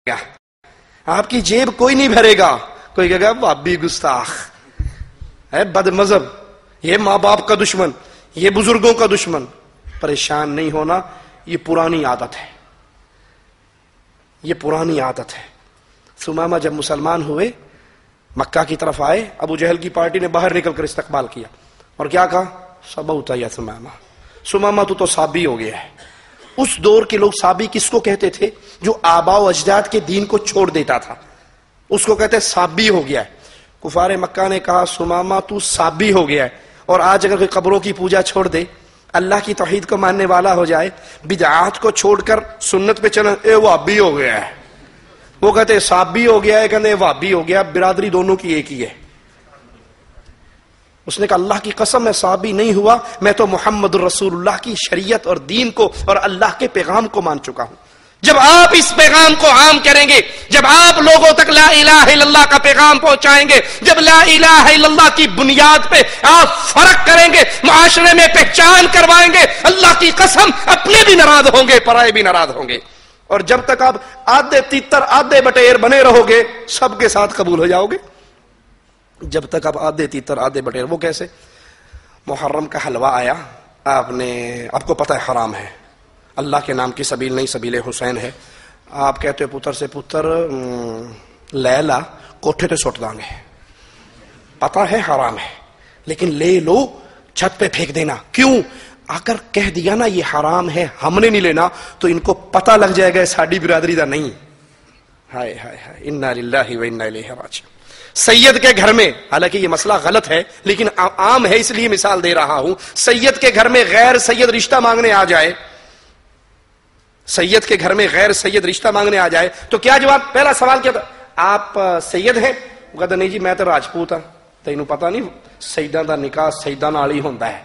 گا, آپ کی جیب کوئی نہیں بھرے گا. کوئی کہے گا بابی گستاخ ہے, بد مذہب, یہ ماں باپ کا دشمن, یہ بزرگوں کا دشمن. پریشان نہیں ہونا, یہ پرانی عادت ہے, یہ پرانی عادت ہے. ثمامہ جب مسلمان ہوئے, مکہ کی طرف آئے, ابو جہل کی پارٹی نے باہر نکل کر استقبال کیا اور کیا کہا, صبوت یا ثمامہ, ثمامہ تو صابی ہو گیا ہے. اس دور کے لوگ صابی کس کو کہتے تھے؟ جو آباء و اجداد کے دین کو چھوڑ دیتا تھا, اس کو کہتے صابی ہو گیا ہے. کفار مکہ نے کہا ثمامہ تو صابی ہو گیا ہے. اور آج اگر کوئی قبروں کی پوجا چھوڑ دے, اللہ کی توحید کو ماننے والا ہو جائے, بدعات کو چھوڑ کر سنت پہ چلے, اے وہابی ہو گیا ہے. وہ کہتے صابی ہو گیا ہے, کہتے وہابی ہو گیا, برادری دونوں کی ایک ہی ہے. اس نے کہا اللہ کی قسم میں صحابی نہیں ہوا, میں تو محمد رسول اللہ کی شریعت اور دین کو اور اللہ کے پیغام کو مان چکا ہوں. جب آپ اس پیغام کو عام کریں گے, جب آپ لوگوں تک لا الہ الا اللہ کا پیغام پہنچائیں گے, جب لا الہ الا اللہ کی بنیاد پہ آپ فرق کریں گے, معاشرے میں پہچان کروائیں گے, اللہ کی قسم اپنے بھی ناراض ہوں گے, پرائے بھی ناراض ہوں گے. اور جب تک آپ آدھے تیتر آدھے بٹیر بنے رہو گے, سب کے ساتھ قبول ہو جاؤ گے. جب تک آپ آدھے تیتر آدھے بٹیر, وہ کیسے؟ محرم کا حلوہ آیا, آپ کو پتہ ہے حرام ہے, اللہ کے نام کی سبیل نہیں, سبیل حسین ہے. آپ کہتے ہو پتر سے, پتر لیلا کوٹھے تے سٹ داں گے, پتہ ہے حرام ہے, لیکن لے لو, چھت پہ پھینک دینا. کیوں؟ اگر کہہ دیا نا یہ حرام ہے, ہم نے نہیں لینا, تو ان کو پتہ لگ جائے گا ساڈی برادری دا نہیں. ہائے ہائے ہائے, انا للہ و انا الیہ راجعون. سید کے گھر میں, حالانکہ یہ مسئلہ غلط ہے لیکن عام ہے اس لیے مثال دے رہا ہوں, سید کے گھر میں غیر سید رشتہ مانگنے آ جائے, سید کے گھر میں غیر سید رشتہ مانگنے آ جائے تو کیا جواب؟ پہلا سوال کیا تھا, آپ سید ہیں؟ وہ کہتا نہیں جی میں تو راجپوت ہاں. تینوں پتہ نہیں سیداں دا نکاح سیداں نال ہی ہوندا ہے,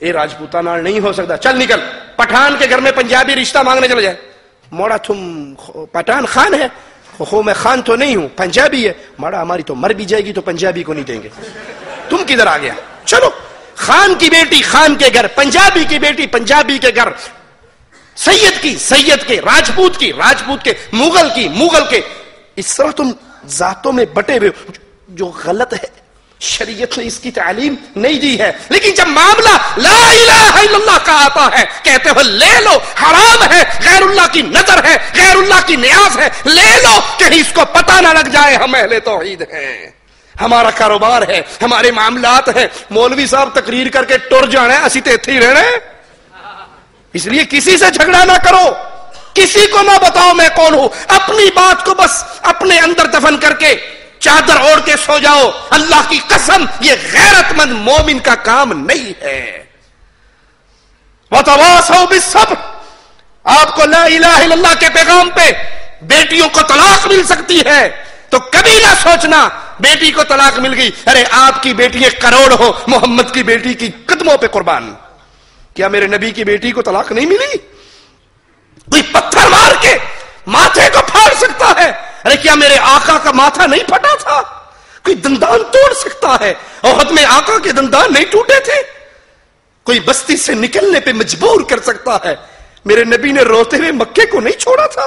اے راجپوتاں نال نہیں ہو سکتا. چل نکل. پٹھان کے گھر میں پنجابی رشتہ مانگنے چلے جائے, موڑا تم پٹھان خان ہے؟ خو میں خان تو نہیں ہوں, پنجابی ہے. ماڑا ہماری تو مر بھی جائے گی تو پنجابی کو نہیں دیں گے. تم کدھر آ گیا؟ چلو, خان کی بیٹی خان کے گھر, پنجابی کی بیٹی پنجابی کے گھر, سید کی سید کے, راجپوت کی راجپوت کے, مغل کی مغل کے. اس طرح تم ذاتوں میں بٹے ہوئے, جو غلط ہے. شریعت نے اس کی تعلیم نہیں دی ہے. لیکن جب معاملہ لا الہ الا اللہ کا آتا ہے, کہتے ہو لے لو, حرام ہے, غیر اللہ کی نظر ہے, غیر اللہ کی نیاز ہے, لے لو, کہیں اس کو پتہ نہ لگ جائے ہم اہل توحید ہیں, ہمارا کاروبار ہے, ہمارے معاملات ہیں. مولوی صاحب تقریر کر کے ٹر جانا ہے, اسی تے اتھے ہی رہنا ہے. اس لیے کسی سے جھگڑا نہ کرو, کسی کو نہ بتاؤ میں کون ہوں, اپنی بات کو بس اپنے اندر دفن کر کے چادر اوڑھ کے سو جاؤ. اللہ کی قسم یہ غیرت مند مومن کا کام نہیں ہے. وتواصوا بالصبر. آپ کو لا الہ الا اللہ کے پیغام پہ بیٹیوں کو طلاق مل سکتی ہے تو کبھی نہ سوچنا بیٹی کو طلاق مل گئی, ارے آپ کی بیٹی ایک کروڑ ہو, محمد کی بیٹی کی قدموں پہ قربان. کیا میرے نبی کی بیٹی کو طلاق نہیں ملی؟ کوئی پتھر مار کے ماتھے کو پھاڑ سکتا ہے. ارے کیا میرے آقا کا ماتھا نہیں پھٹا تھا؟ کوئی دندان توڑ سکتا ہے. احد میں آقا کے دندان نہیں ٹوٹے تھے؟ کوئی بستی سے نکلنے پہ مجبور کر سکتا ہے. میرے نبی نے روتے ہوئے مکے کو نہیں چھوڑا تھا.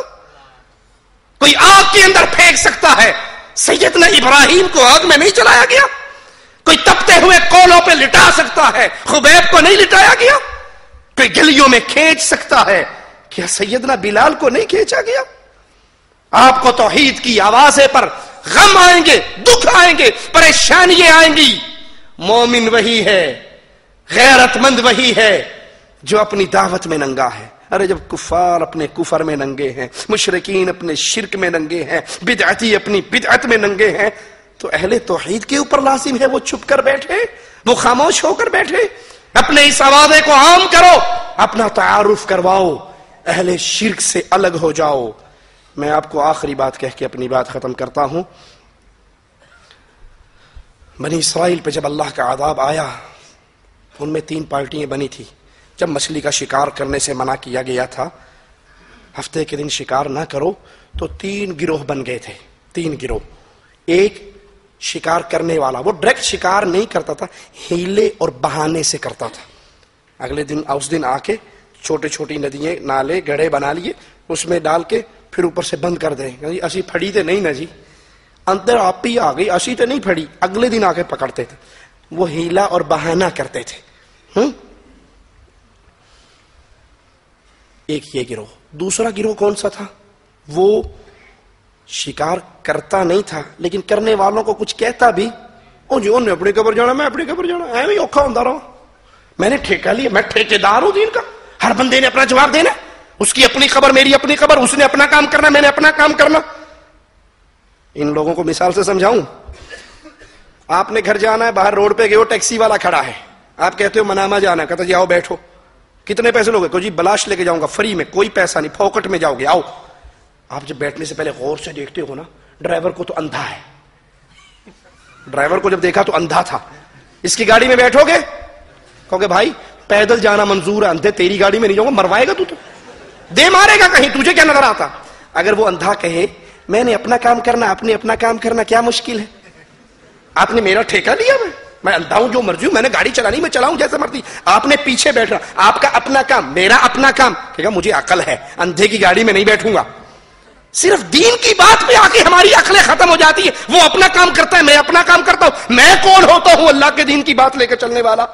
کوئی آگ کے اندر پھینک سکتا ہے, سیدنا ابراہیم کو آگ میں نہیں چلایا گیا. کوئی تپتے ہوئے کولوں پہ لٹا سکتا ہے, خبیب کو نہیں لٹایا گیا. کوئی گلیوں میں کھینچ سکتا ہے, کیا سیدنا بلال کو نہیں کھینچا گیا؟ آپ کو توحید کی آوازیں پر غم آئیں گے, دکھ آئیں گے, پریشانیاں آئیں گی. مومن وہی ہے, غیرت مند وہی ہے جو اپنی دعوت میں ننگا ہے. ارے جب کفار اپنے کفر میں ننگے ہیں, مشرکین اپنے شرک میں ننگے ہیں, بدعتی اپنی بدعت میں ننگے ہیں, تو اہل توحید کے اوپر لازم ہے وہ چھپ کر بیٹھے, وہ خاموش ہو کر بیٹھے. اپنے اس آوازے کو عام کرو, اپنا تعارف کرواؤ, اہل شرک سے الگ ہو جاؤ. میں آپ کو آخری بات کہہ کے اپنی بات ختم کرتا ہوں. بنی اسرائیل پہ جب اللہ کا عذاب آیا, ان میں 3 پارٹیاں بنی تھی. جب مچھلی کا شکار کرنے سے منع کیا گیا تھا, ہفتے کے دن شکار نہ کرو, تو 3 گروہ بن گئے تھے. 3 گروہ. ایک شکار کرنے والا, وہ ڈائریکٹ شکار نہیں کرتا تھا, ہیلے اور بہانے سے کرتا تھا. اگلے دن اس دن آ کے چھوٹی چھوٹی ندیاں, نالے, گڑھے بنا لیے, اس میں ڈال کے پھر اوپر سے بند کر دیں جی اسی پھڑی تے نہیں نا جی، اندر آپ ہی آ گئی، اسی تے نہیں پھڑی، اگلے دن آ کے پکڑتے تھے، وہ ہیلا اور بہانہ کرتے تھے۔ ایک یہ گروہ۔ دوسرا گروہ کون سا تھا؟ وہ شکار کرتا نہیں تھا لیکن کرنے والوں کو کچھ کہتا بھی، او جی انہیں اپنی قبر جانا، میں اپنی قبر جانا، ایویں اوکھا ہوتا رہا، میں نے ٹھیکہ لیا، میں ٹھیکیدار ہوں دین کا، ہر بندے نے اپنا جواب دینا، اس کی اپنی قبر، میری اپنی قبر، اس نے اپنا کام کرنا، میں نے اپنا کام کرنا۔ ان لوگوں کو مثال سے سمجھاؤں، آپ نے گھر جانا ہے، باہر روڈ پہ گئے ہو، ٹیکسی والا کھڑا ہے، آپ کہتے ہو منامہ جانا ہے، کہتا جی آؤ بیٹھو، کتنے پیسے لوگے؟ کہ جی بلاش لے کے جاؤں گا، فری میں، کوئی پیسہ نہیں، پھوکٹ میں جاؤ گے، آؤ۔ آپ جب بیٹھنے سے پہلے غور سے دیکھتے ہو نا، ڈرائیور کو تو اندھا ہے، ڈرائیور کو جب دیکھا تو اندھا تھا، اس کی گاڑی میں بیٹھو گے، کہو گے بھائی پیدل جانا منظور ہے، اندھے تیری گاڑی میں نہیں جاؤں گا، مروائے گا تو دے مارے گا کہیں، تجھے کیا نظر آتا؟ اگر وہ اندھا کہے میں نے اپنا کام کرنا، آپ نے اپنا کام کرنا، کیا مشکل ہے؟ آپ نے میرا ٹھیکہ لیا، میں اندھا ہوں، جو مرضی ہوں، میں نے گاڑی چلانی، میں چلاؤں جیسے مرضی، آپ نے پیچھے بیٹھنا، آپ کا اپنا کام، میرا اپنا کام، کہے گا مجھے عقل ہے، اندھے کی گاڑی میں نہیں بیٹھوں گا۔ صرف دین کی بات پہ آ کے ہماری عقلیں ختم ہو جاتی ہے، وہ اپنا کام کرتا ہے، میں اپنا کام کرتا ہوں، میں کون ہوتا ہوں اللہ کے دین کی بات لے کے چلنے والا؟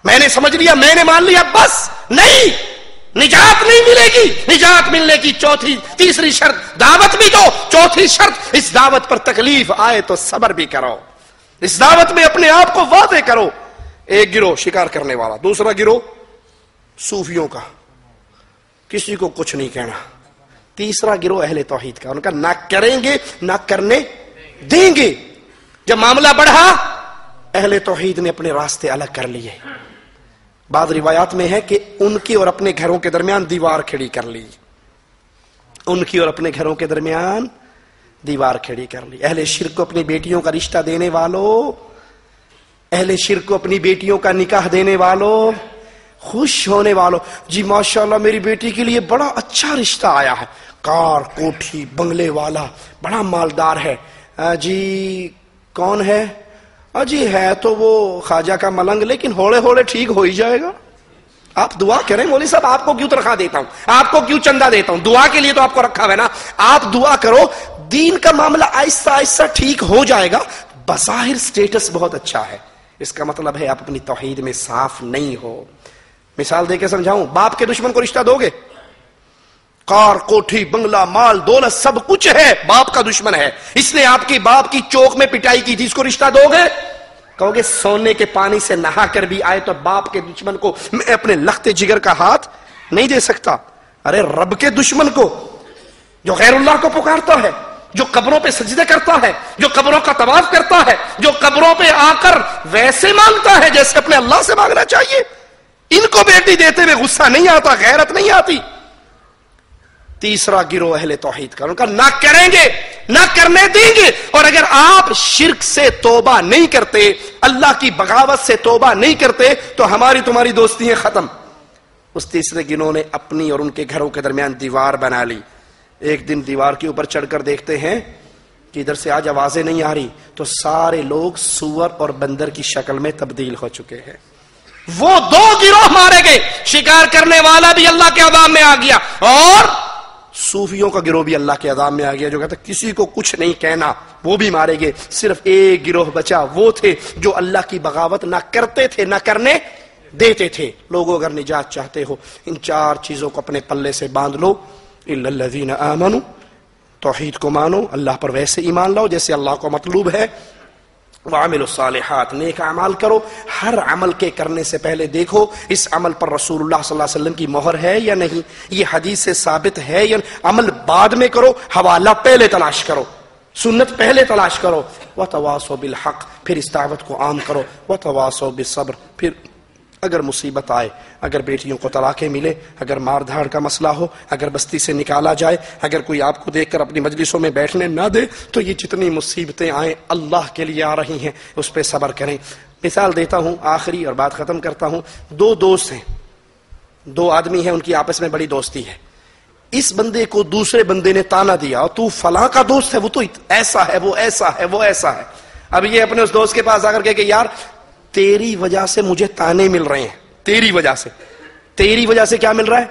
میں نے سمجھ لیا، میں نے مان لیا، بس نہیں، نجات نہیں ملے گی۔ نجات ملنے کی تیسری شرط دعوت بھی دو، چوتھی شرط اس دعوت پر تکلیف آئے تو صبر بھی کرو، اس دعوت میں اپنے آپ کو واضح کرو۔ ایک گروہ شکار کرنے والا، دوسرا گروہ صوفیوں کا، کسی کو کچھ نہیں کہنا، تیسرا گروہ اہل توحید کا، ان کا نہ کریں گے نہ کرنے دیں گے۔ جب معاملہ بڑھا اہل توحید نے اپنے راستے الگ کر لیے، بعض روایات میں ہے کہ ان کی اور اپنے گھروں کے درمیان دیوار کھڑی کر لی، ان کی اور اپنے گھروں کے درمیان دیوار کھڑی کر لی۔ اہل شرک کو اپنی بیٹیوں کا رشتہ دینے والوں، اہل شرک کو اپنی بیٹیوں کا نکاح دینے والوں، خوش ہونے والوں، جی ماشاءاللہ میری بیٹی کے لیے بڑا اچھا رشتہ آیا ہے، کار کوٹھی بنگلے والا، بڑا مالدار ہے، جی کون ہے؟ جی ہے تو وہ خواجہ کا ملنگ، لیکن ہوڑے ہوڑے ٹھیک ہو ہی جائے گا۔ آپ دعا کریں مولوی صاحب، آپ کو کیوں تنخواہ دیتا ہوں، آپ کو کیوں چندہ دیتا ہوں؟ دعا کے لیے تو آپ کو رکھا ہے نا، آپ دعا کرو، دین کا معاملہ آہستہ آہستہ ٹھیک ہو جائے گا۔ بظاہر سٹیٹس بہت اچھا ہے، اس کا مطلب ہے آپ اپنی توحید میں صاف نہیں ہو۔ مثال دے کے سمجھاؤں، باپ کے دشمن کو رشتہ دو گے؟ کار کوٹھی بنگلہ مال دولت سب کچھ ہے، باپ کا دشمن ہے، اس نے آپ کی باپ کی چوک میں پٹائی کی تھی، اس کو رشتہ دو گے؟ کہو گے سونے کے پانی سے نہا کر بھی آئے تو باپ کے دشمن کو میں اپنے لخت جگر کا ہاتھ نہیں دے سکتا۔ ارے رب کے دشمن کو، جو غیر اللہ کو پکارتا ہے، جو قبروں پہ سجدے کرتا ہے، جو قبروں کا طواف کرتا ہے، جو قبروں پہ آ کر ویسے مانگتا ہے جیسے اپنے اللہ سے مانگنا چاہیے، ان کو بیٹی دیتے ہوئے غصہ نہیں آتا، غیرت نہیں آتی؟ تیسرا گروہ اہل توحید کا، ان کا نہ کریں گے نہ کرنے دیں گے، اور اگر آپ شرک سے توبہ نہیں کرتے، اللہ کی بغاوت سے توبہ نہیں کرتے تو ہماری تمہاری دوستیاں ختم۔ اس تیسرے گروہ نے اپنی اور ان کے گھروں کے درمیان دیوار بنا لی۔ ایک دن دیوار کے اوپر چڑھ کر دیکھتے ہیں کہ ادھر سے آج آوازیں نہیں آ رہی، تو سارے لوگ سور اور بندر کی شکل میں تبدیل ہو چکے ہیں۔ وہ دو گروہ مارے گئے، شکار کرنے والا بھی اللہ کے عذاب میں آ گیا، اور صوفیوں کا گروہ بھی اللہ کے عذاب میں آ گیا، جو کہتا کسی کو کچھ نہیں کہنا، وہ بھی مارے گئے۔ صرف ایک گروہ بچا، وہ تھے جو اللہ کی بغاوت نہ کرتے تھے نہ کرنے دیتے تھے۔ لوگوں اگر نجات چاہتے ہو ان چار چیزوں کو اپنے پلے سے باندھ لو، الا الذین آمنوا، توحید کو مانو، اللہ پر ویسے ایمان لاؤ جیسے اللہ کو مطلوب ہے، وعملوا الصالحات، نیک اعمال کرو، ہر عمل کے کرنے سے پہلے دیکھو اس عمل پر رسول اللہ صلی اللہ علیہ وسلم کی مہر ہے یا نہیں، یہ حدیث سے ثابت ہے یا نہیں۔ عمل بعد میں کرو، حوالہ پہلے تلاش کرو، سنت پہلے تلاش کرو۔ وتواصوا بالحق، پھر اس دعوت کو عام کرو۔ وتواصوا بالصبر، پھر اگر مصیبت آئے، اگر بیٹیوں کو طلاقیں ملے، اگر مار دھاڑ کا مسئلہ ہو، اگر بستی سے نکالا جائے، اگر کوئی آپ کو دیکھ کر اپنی مجلسوں میں بیٹھنے نہ دے، تو یہ جتنی مصیبتیں آئیں اللہ کے لیے آ رہی ہیں، اس پہ صبر کریں۔ مثال دیتا ہوں آخری اور بات ختم کرتا ہوں۔ دو دوست ہیں، دو آدمی ہیں، ان کی آپس میں بڑی دوستی ہے۔ اس بندے کو دوسرے بندے نے تانا دیا، اور تو فلاں کا دوست ہے، وہ تو ایسا ہے، وہ ایسا ہے، وہ ایسا ہے۔ اب یہ اپنے اس دوست کے پاس آ کر کہ یار تیری وجہ سے مجھے تانے مل رہے ہیں، تیری وجہ سے کیا مل رہا ہے؟